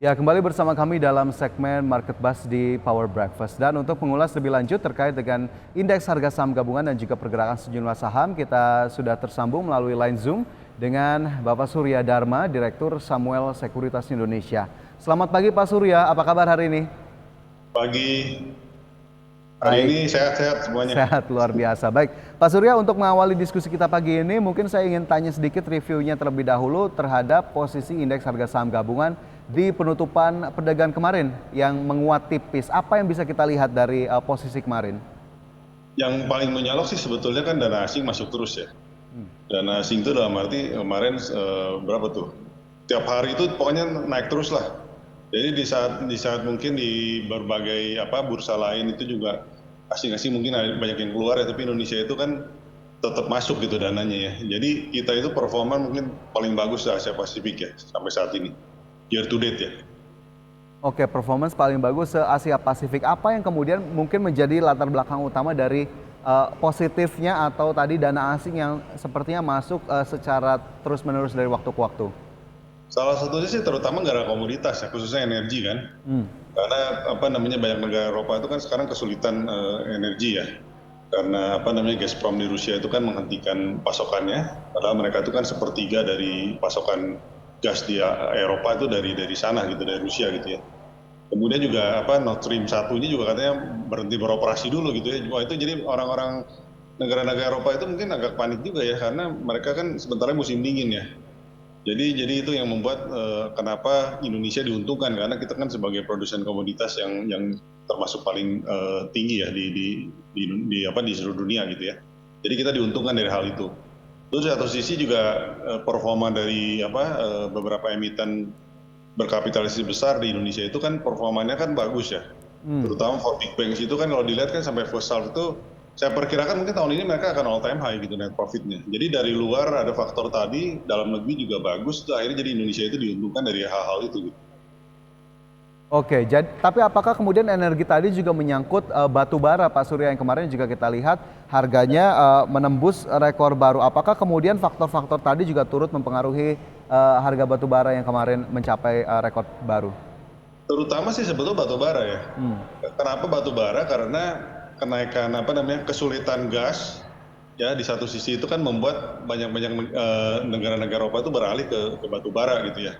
Ya, kembali bersama kami dalam segmen Market Buzz di Power Breakfast. Dan untuk mengulas lebih lanjut terkait dengan indeks harga saham gabungan dan juga pergerakan sejumlah saham, kita sudah tersambung melalui line Zoom dengan Bapak Surya Dharma, Direktur Samuel Sekuritas Indonesia. Selamat pagi Pak Surya, apa kabar hari ini? Pagi, hari Baik, ini sehat-sehat semuanya. sehat luar biasa. Baik, Pak Surya, untuk mengawali diskusi kita pagi ini, mungkin saya ingin tanya sedikit reviewnya terlebih dahulu terhadap posisi indeks harga saham gabungan di penutupan perdagangan kemarin yang menguat tipis. Apa yang bisa kita lihat dari posisi kemarin? Yang paling menyalok sih sebetulnya kan dana asing masuk terus ya. Dana asing itu dalam arti kemarin berapa tuh? Tiap hari itu pokoknya naik terus lah. Jadi di saat mungkin di berbagai bursa lain itu juga asing-asing mungkin ada banyak yang keluar ya, tapi Indonesia itu kan tetap masuk gitu dananya ya. Jadi kita itu performa mungkin paling bagus di Asia Pasifik ya sampai saat ini. Year to date ya. Oke, performance paling bagus se-Asia Pasifik. Apa yang kemudian mungkin menjadi latar belakang utama dari positifnya atau tadi dana asing yang sepertinya masuk secara terus-menerus dari waktu ke waktu? Salah satunya sih terutama gara komoditas ya, khususnya energi kan. Hmm. Karena banyak negara Eropa itu kan sekarang kesulitan energi ya. Karena Gazprom di Rusia itu kan menghentikan pasokannya, padahal mereka itu kan sepertiga dari pasokan gas di Eropa itu dari sana gitu, dari Rusia gitu ya. Kemudian juga Nord Stream 1 ini juga katanya berhenti beroperasi dulu gitu ya. Wah, itu jadi orang-orang negara-negara Eropa itu mungkin agak panik juga ya, karena mereka kan sebenarnya musim dingin ya. Jadi itu yang membuat kenapa Indonesia diuntungkan, karena kita kan sebagai produsen komoditas yang termasuk paling tinggi ya di seluruh dunia gitu ya. Jadi kita diuntungkan dari hal itu. Terus satu sisi juga performa dari beberapa emiten berkapitalisasi besar di Indonesia itu kan performanya kan bagus ya. Terutama for big banks itu kan kalau dilihat kan sampai first half itu saya perkirakan mungkin tahun ini mereka akan all time high gitu net profitnya. Jadi dari luar ada faktor tadi, dalam negeri juga bagus, itu akhirnya jadi Indonesia itu diuntungkan dari hal-hal itu gitu. Oke, tapi apakah kemudian energi tadi juga menyangkut batu bara, Pak Surya, yang kemarin juga kita lihat harganya menembus rekor baru. Apakah kemudian faktor-faktor tadi juga turut mempengaruhi harga batu bara yang kemarin mencapai rekor baru? Terutama sih sebetulnya batu bara ya. Kenapa batu bara? Karena kenaikan kesulitan gas ya, di satu sisi itu kan membuat banyak negara-negara Eropa itu beralih ke batu bara gitu ya.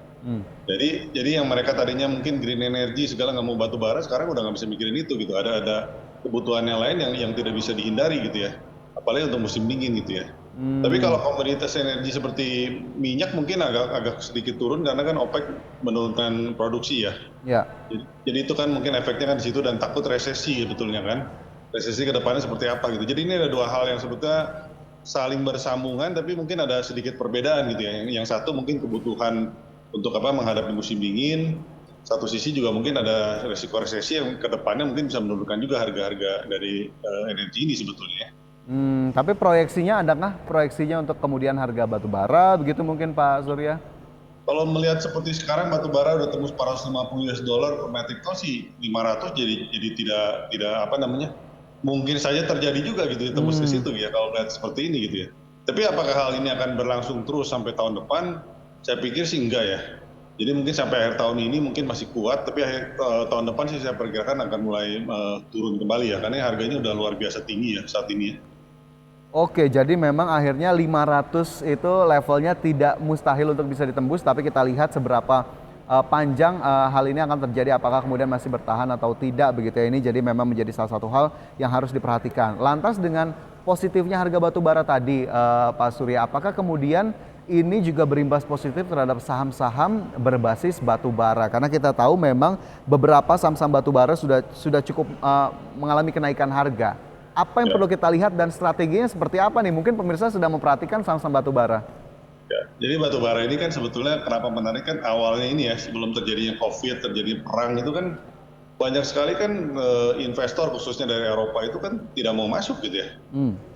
Jadi yang mereka tadinya mungkin green energy segala nggak mau batu bara, sekarang udah nggak bisa mikirin itu gitu. Ada kebutuhan yang lain yang tidak bisa dihindari gitu ya. Apalagi untuk musim dingin gitu ya. Tapi kalau komoditas energi seperti minyak mungkin agak sedikit turun karena kan OPEC menurunkan produksi ya. Ya. Jadi itu kan mungkin efeknya kan di situ, dan takut resesi sebetulnya kan. Resesi ke depannya seperti apa gitu. Jadi ini ada dua hal yang sebetulnya saling bersambungan tapi mungkin ada sedikit perbedaan gitu ya. Yang satu mungkin kebutuhan untuk menghadapi musim dingin. Satu sisi juga mungkin ada resiko resesi yang ke depannya mungkin bisa menurunkan juga harga-harga dari energi ini sebetulnya. Tapi proyeksinya adakah proyeksinya untuk kemudian harga batu bara begitu mungkin Pak Surya? Kalau melihat seperti sekarang batu bara udah tembus 450 US dollar per metric ton sih 500, jadi tidak mungkin saja terjadi juga gitu tembus ke situ ya kalau melihat seperti ini gitu ya. Tapi apakah hal ini akan berlangsung terus sampai tahun depan? Saya pikir sih enggak ya. Jadi mungkin sampai akhir tahun ini mungkin masih kuat, tapi akhir tahun depan sih saya perkirakan akan mulai turun kembali ya, karena harganya udah luar biasa tinggi ya saat ini ya. Oke, jadi memang akhirnya 500 itu levelnya tidak mustahil untuk bisa ditembus, tapi kita lihat seberapa panjang hal ini akan terjadi, apakah kemudian masih bertahan atau tidak begitu ya. Ini jadi memang menjadi salah satu hal yang harus diperhatikan. Lantas dengan positifnya harga batu bara tadi, Pak Surya, apakah kemudian ini juga berimbas positif terhadap saham-saham berbasis batu bara? Karena kita tahu memang beberapa saham-saham batu bara sudah cukup mengalami kenaikan harga. Apa yang perlu kita lihat dan strateginya seperti apa nih? Mungkin pemirsa sudah memperhatikan saham-saham batu bara. Ya, jadi batu bara ini kan sebetulnya kenapa menarik kan awalnya ini ya, sebelum terjadinya COVID, terjadi perang itu kan banyak sekali kan investor khususnya dari Eropa itu kan tidak mau masuk gitu ya.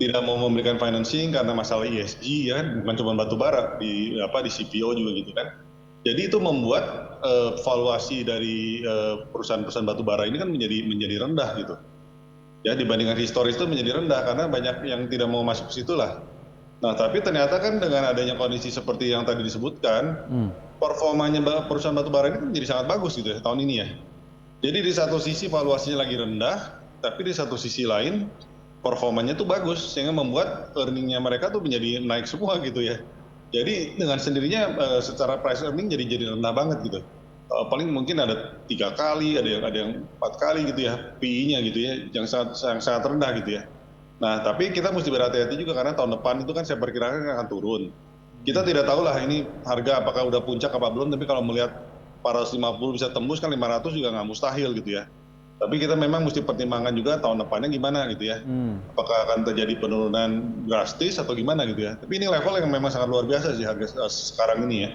Tidak mau memberikan financing karena masalah ESG ya, bukan cuma batu bara, di CPO juga gitu kan. Jadi itu membuat valuasi dari perusahaan-perusahaan batu bara ini kan menjadi rendah gitu. Ya, dibandingkan historis itu menjadi rendah karena banyak yang tidak mau masuk ke situ lah. Nah, tapi ternyata kan dengan adanya kondisi seperti yang tadi disebutkan, performanya perusahaan batubara ini kan menjadi sangat bagus gitu ya tahun ini ya. Jadi di satu sisi valuasinya lagi rendah, tapi di satu sisi lain performanya tuh bagus sehingga membuat earningnya mereka tuh menjadi naik semua gitu ya. Jadi dengan sendirinya secara price earning jadi rendah banget gitu. Paling mungkin ada 3 kali, ada yang 4 kali gitu ya PI-nya gitu ya, yang sangat rendah gitu ya. Nah, tapi kita mesti berhati-hati juga karena tahun depan itu kan saya perkirakan akan turun. Kita tidak tahu lah ini harga apakah udah puncak apa belum, tapi kalau melihat 450 bisa tembus kan 500 juga nggak mustahil gitu ya. Tapi kita memang mesti pertimbangkan juga tahun depannya gimana gitu ya. Apakah akan terjadi penurunan drastis atau gimana gitu ya. Tapi ini level yang memang sangat luar biasa sih harga sekarang ini ya.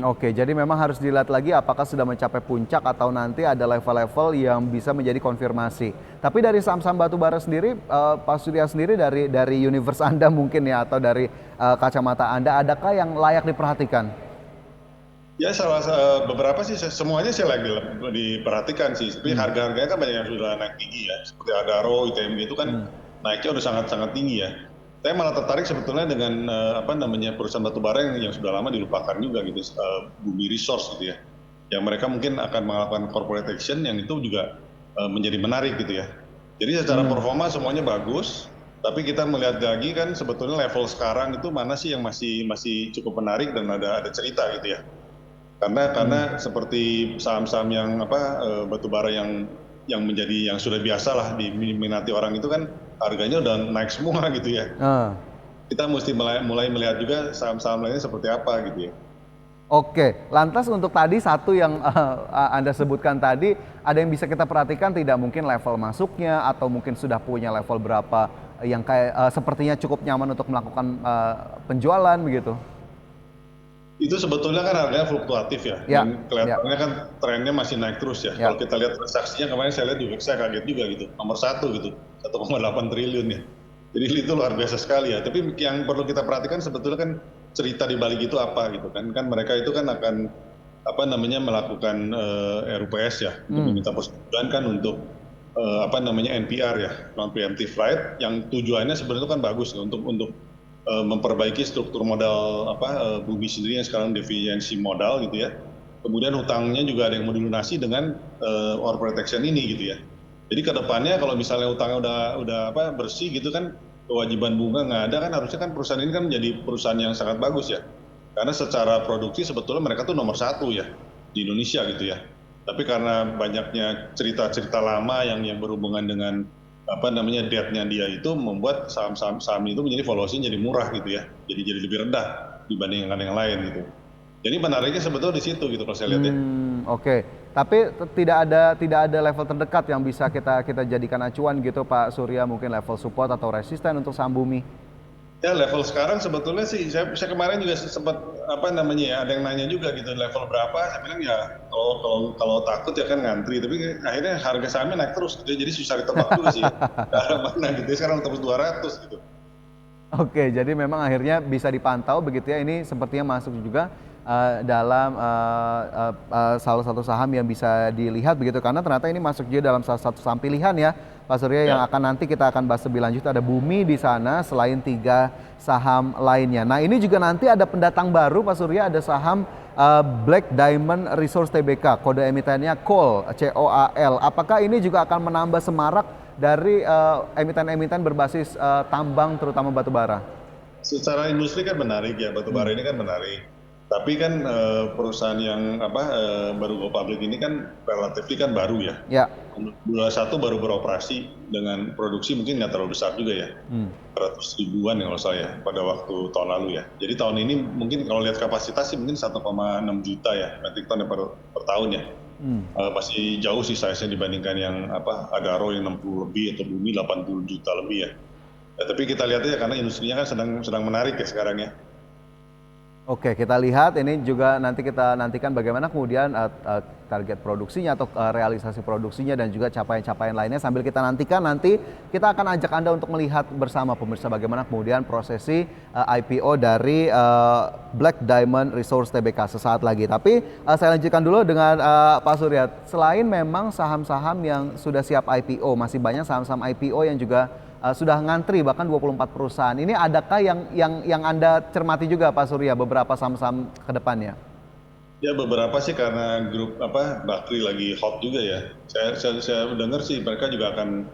Oke, jadi memang harus dilihat lagi apakah sudah mencapai puncak atau nanti ada level-level yang bisa menjadi konfirmasi. Tapi dari saham-saham batubara sendiri, Pak Surya sendiri dari universe Anda mungkin ya atau dari kacamata Anda, adakah yang layak diperhatikan? Ya beberapa sih semuanya sih lagi diperhatikan sih. Tapi harga-harganya kan banyak yang sudah naik tinggi ya. Seperti Adaro, ITMG itu kan naiknya udah sangat-sangat tinggi ya. Saya malah tertarik sebetulnya dengan perusahaan batubara yang sudah lama dilupakan juga gitu, Bumi Resource gitu ya. Yang mereka mungkin akan melakukan corporate action yang itu juga menjadi menarik gitu ya. Jadi secara performa semuanya bagus, tapi kita melihat lagi kan sebetulnya level sekarang itu mana sih yang masih cukup menarik dan ada cerita gitu ya. Karena seperti saham-saham yang batubara yang sudah biasa lah diminati orang itu kan harganya udah naik semua gitu ya. Kita mesti mulai melihat juga saham-saham lainnya seperti apa gitu ya. Oke, lantas untuk tadi satu yang Anda sebutkan tadi, ada yang bisa kita perhatikan tidak mungkin level masuknya atau mungkin sudah punya level berapa yang kayak sepertinya cukup nyaman untuk melakukan penjualan begitu? Itu sebetulnya kan harganya fluktuatif ya, dan kelihatannya kan trennya masih naik terus ya. Kalau kita lihat transaksinya kemarin saya lihat juga, saya kaget juga gitu, nomor 1 gitu, 1,8 triliun ya. Jadi itu luar biasa sekali ya. Tapi yang perlu kita perhatikan sebetulnya kan cerita di balik itu apa gitu kan mereka itu kan akan melakukan RUPS ya, untuk meminta persetujuan kan untuk NPR ya, non preemptive right, yang tujuannya sebenarnya itu kan bagus ya, untuk memperbaiki struktur modal bumi sendiri yang sekarang defisiensi modal gitu ya. Kemudian hutangnya juga ada yang mau dilunasi dengan corporate action ini gitu ya. Jadi ke depannya kalau misalnya hutangnya udah bersih gitu kan, kewajiban bunga nggak ada kan, harusnya kan perusahaan ini kan menjadi perusahaan yang sangat bagus ya. Karena secara produksi sebetulnya mereka tuh nomor 1 ya di Indonesia gitu ya. Tapi karena banyaknya cerita-cerita lama yang berhubungan dengan debt-nya dia itu membuat saham itu menjadi valuasinya jadi murah gitu ya. Jadi lebih rendah dibanding yang lain gitu. Jadi menariknya sebetulnya di situ gitu kalau saya lihat ya. Oke. Tapi tidak ada level terdekat yang bisa kita jadikan acuan gitu Pak Surya, mungkin level support atau resisten untuk saham bumi? Ya level sekarang sebetulnya sih saya kemarin juga sempat ada yang nanya juga gitu level berapa, saya bilang ya kalau takut ya kan ngantri, tapi akhirnya harga sahamnya naik terus gitu, jadi susah ditebak juga sih ke arah mana gitu, sekarang tembus 200 gitu. Oke, jadi memang akhirnya bisa dipantau begitu ya, ini sepertinya masuk juga dalam salah satu saham yang bisa dilihat begitu, karena ternyata ini masuk juga dalam salah satu saham pilihan ya Pak Surya yang kita akan bahas lebih lanjut. Ada Bumi di sana selain 3 saham lainnya. Nah ini juga nanti ada pendatang baru Pak Surya, ada saham Black Diamond Resource Tbk, kode emitennya COAL, COAL. Apakah ini juga akan menambah semarak dari emiten-emiten berbasis tambang terutama batubara? Secara industri kan menarik ya, batubara ini kan menarik. Tapi kan perusahaan yang baru go public ini kan relatif kan baru ya. Ya. 21 baru beroperasi dengan produksi mungkin nggak terlalu besar juga ya. 100 ribuan kalau saya pada waktu tahun lalu ya. Jadi tahun ini mungkin kalau lihat kapasitas sih mungkin 1,6 juta ya metric ton per tahun ya. Masih jauh sih size-nya dibandingkan yang Adaro yang 60 lebih atau Bumi 80 juta lebih ya. Tapi kita lihat aja karena industrinya kan sedang menarik ya sekarang ya. Oke, kita lihat ini juga nanti kita nantikan bagaimana kemudian target produksinya atau realisasi produksinya dan juga capaian-capaian lainnya, sambil kita nantikan nanti kita akan ajak Anda untuk melihat bersama pemirsa bagaimana kemudian prosesi IPO dari Black Diamond Resource Tbk sesaat lagi. Tapi saya lanjutkan dulu dengan Pak Surya. Selain memang saham-saham yang sudah siap IPO, masih banyak saham-saham IPO yang juga sudah ngantri bahkan 24 perusahaan. Ini adakah yang Anda cermati juga Pak Surya beberapa saham-saham ke depannya? Ya beberapa sih karena grup Bakri lagi hot juga ya. Saya dengar sih mereka juga akan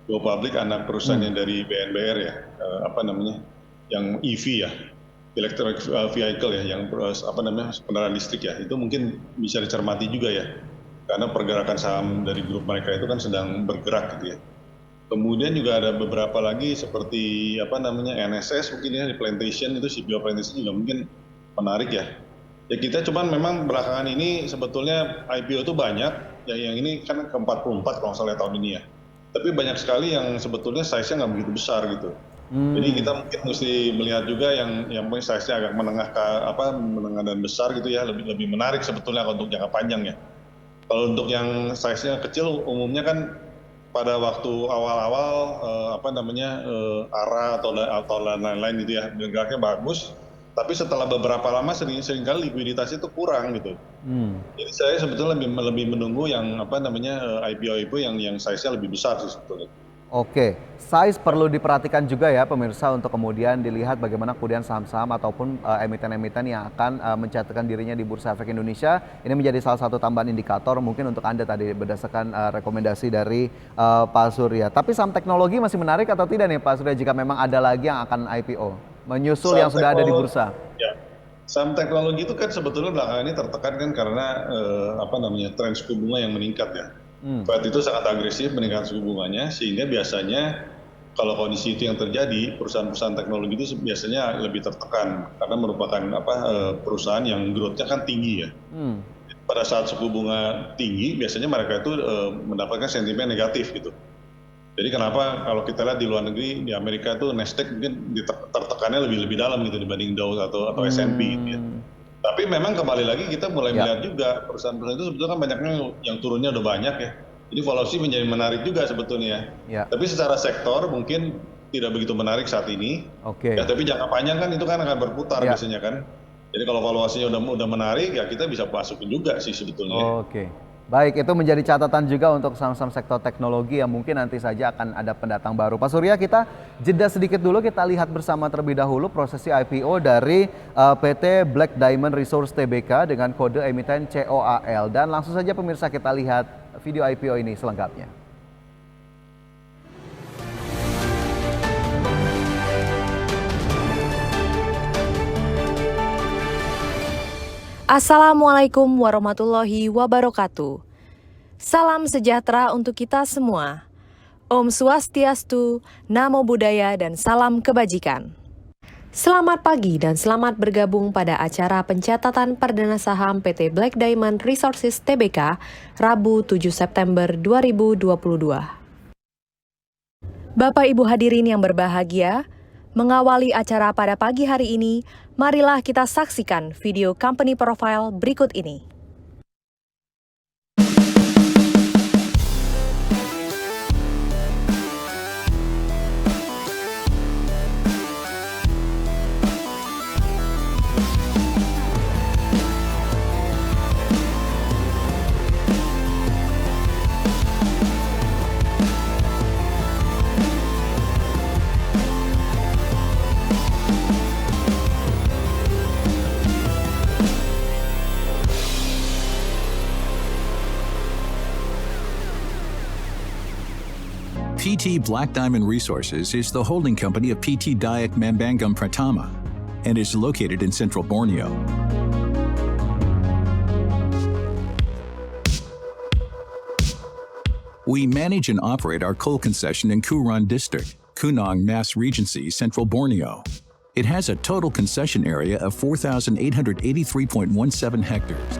go public anak perusahaannya dari BNBR ya, yang EV ya, electric vehicle ya, yang kendaraan listrik ya. Itu mungkin bisa dicermati juga ya, karena pergerakan saham dari grup mereka itu kan sedang bergerak gitu ya. Kemudian juga ada beberapa lagi seperti NSS mungkin ya, di Plantation itu, CPO Plantation juga mungkin menarik ya. Ya kita cuman memang belakangan ini sebetulnya IPO itu banyak, ya yang ini kan ke-44 kalau nggak salah tahun ini ya. Tapi banyak sekali yang sebetulnya size-nya nggak begitu besar gitu. Jadi kita mungkin mesti melihat juga yang mungkin size-nya agak menengah dan besar gitu ya, lebih menarik sebetulnya untuk jangka panjang ya. Kalau untuk yang size-nya kecil umumnya kan pada waktu awal-awal ARA atau lain-lain gitu ya, geraknya bagus. Tapi setelah beberapa lama seringkali likuiditas itu kurang gitu. Jadi saya sebetulnya lebih menunggu yang IPO yang size-nya lebih besar sih sebetulnya. Oke, size perlu diperhatikan juga ya pemirsa untuk kemudian dilihat bagaimana kemudian saham-saham ataupun emiten-emiten yang akan mencatatkan dirinya di Bursa Efek Indonesia. Ini menjadi salah satu tambahan indikator mungkin untuk Anda tadi berdasarkan rekomendasi dari Pak Surya. Tapi saham teknologi masih menarik atau tidak nih Pak Surya jika memang ada lagi yang akan IPO? Menyusul yang sudah ada di bursa. Ya. Saham teknologi itu kan sebetulnya belakangan ini tertekan kan karena tren suku bunga yang meningkat ya. Fed itu sangat agresif meningkatkan suku bunganya, sehingga biasanya kalau kondisi itu yang terjadi, perusahaan-perusahaan teknologi itu biasanya lebih tertekan karena merupakan perusahaan yang growth-nya kan tinggi ya. Pada saat suku bunga tinggi, biasanya mereka itu mendapatkan sentimen negatif gitu. Jadi kenapa kalau kita lihat di luar negeri, di Amerika itu Nasdaq mungkin tertekannya lebih dalam gitu dibanding Dow atau S&P gitu ya. Tapi memang kembali lagi kita mulai melihat juga perusahaan-perusahaan itu sebetulnya kan banyaknya yang turunnya udah banyak ya. Jadi valuasi menjadi menarik juga sebetulnya. Tapi secara sektor mungkin tidak begitu menarik saat ini. Ya, tapi jangka panjang kan itu kan akan berputar biasanya kan. Jadi kalau valuasinya udah menarik ya kita bisa masukin juga sih sebetulnya. Baik, itu menjadi catatan juga untuk saham-saham sektor teknologi yang mungkin nanti saja akan ada pendatang baru. Pak Surya, kita jeda sedikit dulu, kita lihat bersama terlebih dahulu prosesi IPO dari PT Black Diamond Resources Tbk dengan kode emiten COAL. Dan langsung saja pemirsa kita lihat video IPO ini selengkapnya. Assalamualaikum warahmatullahi wabarakatuh. Salam sejahtera untuk kita semua. Om Swastiastu, Namo Buddhaya, dan salam kebajikan. Selamat pagi dan selamat bergabung pada acara pencatatan perdana saham PT Black Diamond Resources Tbk, Rabu 7 September 2022. Bapak Ibu hadirin yang berbahagia, mengawali acara pada pagi hari ini, marilah kita saksikan video company profile berikut ini. PT Black Diamond Resources is the holding company of PT Dayak Mambangam Pratama and is located in central Borneo. We manage and operate our coal concession in Kuron District, Kunang Mas Regency, central Borneo. It has a total concession area of 4,883.17 hectares.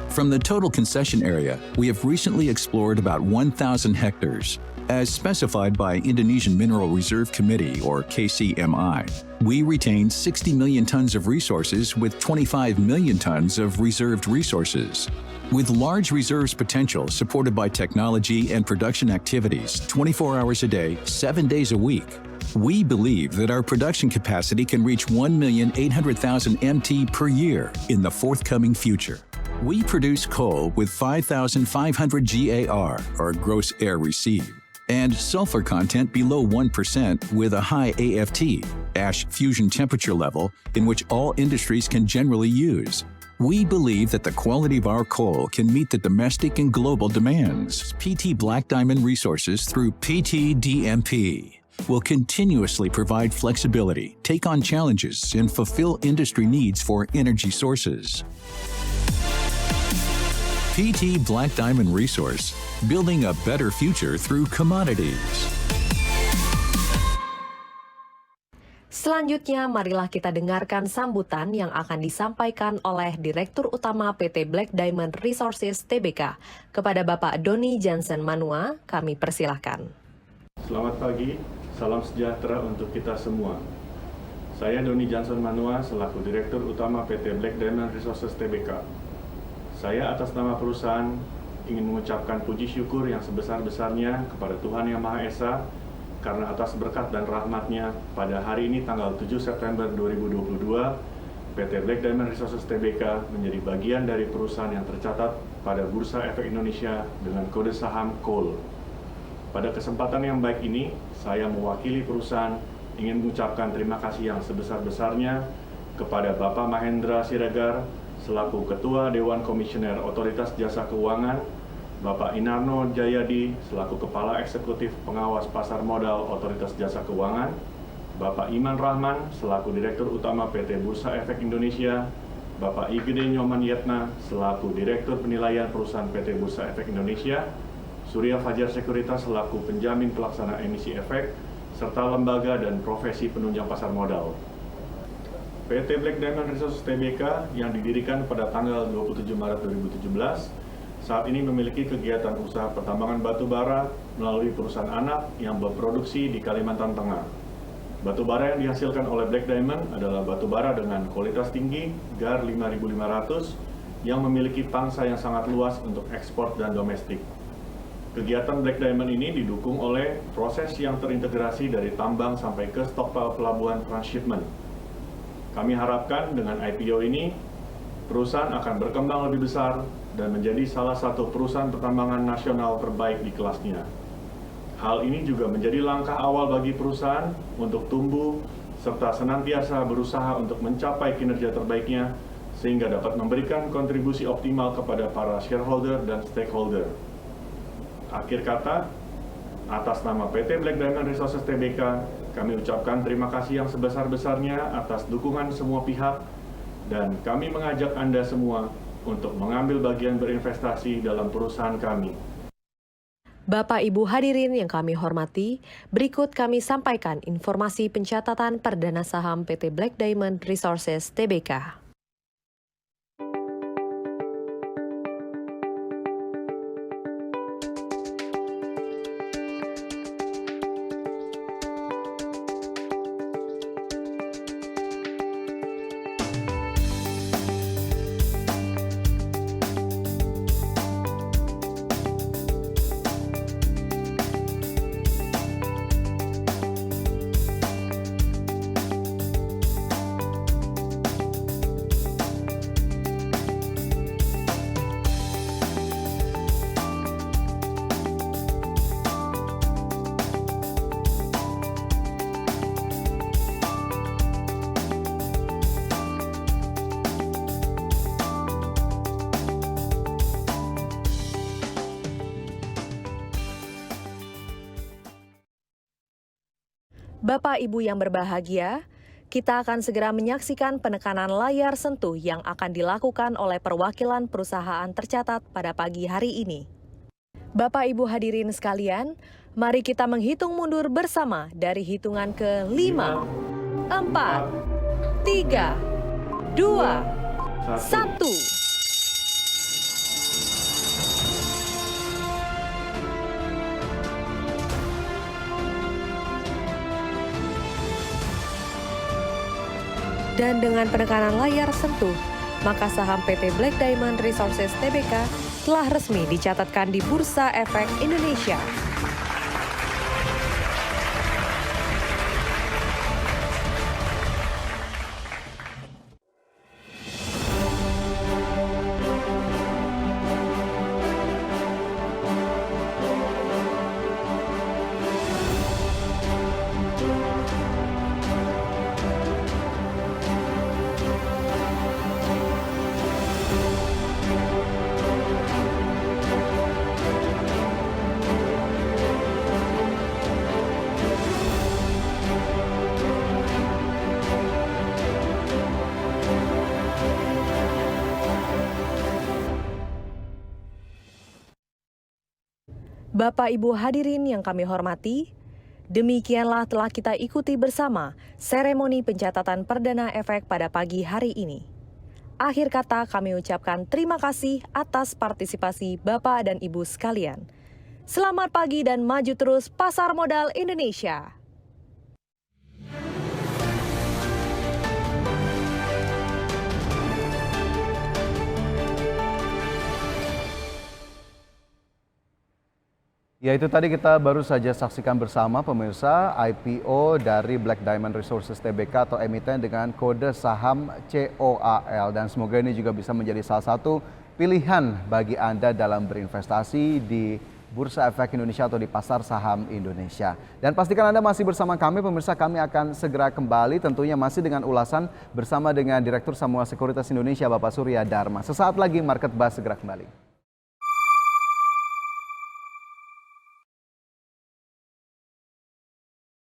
From the total concession area, we have recently explored about 1,000 hectares. As specified by Indonesian Mineral Reserve Committee, or KCMI, we retain 60 million tons of resources with 25 million tons of reserved resources. With large reserves potential supported by technology and production activities 24 hours a day, 7 days a week, we believe that our production capacity can reach 1,800,000 MT per year in the forthcoming future. We produce coal with 5,500 GAR, or gross air received, and sulfur content below 1% with a high AFT, ash fusion temperature level, in which all industries can generally use. We believe that the quality of our coal can meet the domestic and global demands. PT Black Diamond Resources through PT DMP will continuously provide flexibility, take on challenges, and fulfill industry needs for energy sources. PT Black Diamond Resource, building a better future through commodities. Selanjutnya, marilah kita dengarkan sambutan yang akan disampaikan oleh Direktur Utama PT Black Diamond Resources Tbk kepada Bapak Doni Johnson Manua. Kami persilahkan. Selamat pagi, salam sejahtera untuk kita semua. Saya Doni Johnson Manua selaku Direktur Utama PT Black Diamond Resources Tbk. Saya atas nama perusahaan ingin mengucapkan puji syukur yang sebesar-besarnya kepada Tuhan Yang Maha Esa karena atas berkat dan rahmat-Nya pada hari ini tanggal 7 September 2022, PT Black Diamond Resources Tbk menjadi bagian dari perusahaan yang tercatat pada Bursa Efek Indonesia dengan kode saham COAL. Pada kesempatan yang baik ini, saya mewakili perusahaan ingin mengucapkan terima kasih yang sebesar-besarnya kepada Bapak Mahendra Siregar selaku Ketua Dewan Komisioner Otoritas Jasa Keuangan, Bapak Inarno Jayadi selaku Kepala Eksekutif Pengawas Pasar Modal Otoritas Jasa Keuangan, Bapak Iman Rahman selaku Direktur Utama PT Bursa Efek Indonesia, Bapak Igede Nyoman Yetna selaku Direktur Penilaian Perusahaan PT Bursa Efek Indonesia, Surya Fajar Sekuritas selaku Penjamin Pelaksana Emisi Efek, serta lembaga dan profesi penunjang pasar modal. PT Black Diamond Resources Tbk yang didirikan pada tanggal 27 Maret 2017 saat ini memiliki kegiatan usaha pertambangan batu bara melalui perusahaan anak yang berproduksi di Kalimantan Tengah. Batu bara yang dihasilkan oleh Black Diamond adalah batu bara dengan kualitas tinggi, GAR 5500, yang memiliki pangsa yang sangat luas untuk ekspor dan domestik. Kegiatan Black Diamond ini didukung oleh proses yang terintegrasi dari tambang sampai ke stokpil pelabuhan transshipment. Kami harapkan dengan IPO ini, perusahaan akan berkembang lebih besar dan menjadi salah satu perusahaan pertambangan nasional terbaik di kelasnya. Hal ini juga menjadi langkah awal bagi perusahaan untuk tumbuh serta senantiasa berusaha untuk mencapai kinerja terbaiknya sehingga dapat memberikan kontribusi optimal kepada para shareholder dan stakeholder. Akhir kata, atas nama PT Black Diamond Resources Tbk, kami ucapkan terima kasih yang sebesar-besarnya atas dukungan semua pihak dan kami mengajak Anda semua untuk mengambil bagian berinvestasi dalam perusahaan kami. Bapak Ibu hadirin yang kami hormati, berikut kami sampaikan informasi pencatatan perdana saham PT Black Diamond Resources Tbk. Bapak Ibu yang berbahagia, kita akan segera menyaksikan penekanan layar sentuh yang akan dilakukan oleh perwakilan perusahaan tercatat pada pagi hari ini. Bapak Ibu hadirin sekalian, mari kita menghitung mundur bersama dari hitungan ke 5, 4, 3, 2, 1. Dan dengan penekanan layar sentuh, maka saham PT Black Diamond Resources Tbk telah resmi dicatatkan di Bursa Efek Indonesia. Bapak Ibu hadirin yang kami hormati, demikianlah telah kita ikuti bersama seremoni pencatatan perdana efek pada pagi hari ini. Akhir kata kami ucapkan terima kasih atas partisipasi Bapak dan Ibu sekalian. Selamat pagi dan maju terus pasar modal Indonesia. Ya, itu tadi kita baru saja saksikan bersama pemirsa IPO dari Black Diamond Resources Tbk atau emiten dengan kode saham COAL, dan semoga ini juga bisa menjadi salah satu pilihan bagi Anda dalam berinvestasi di Bursa Efek Indonesia atau di pasar saham Indonesia. Dan pastikan Anda masih bersama kami pemirsa, kami akan segera kembali tentunya masih dengan ulasan bersama dengan Direktur Samuel Sekuritas Indonesia Bapak Surya Dharma. Sesaat lagi Market Buzz segera kembali.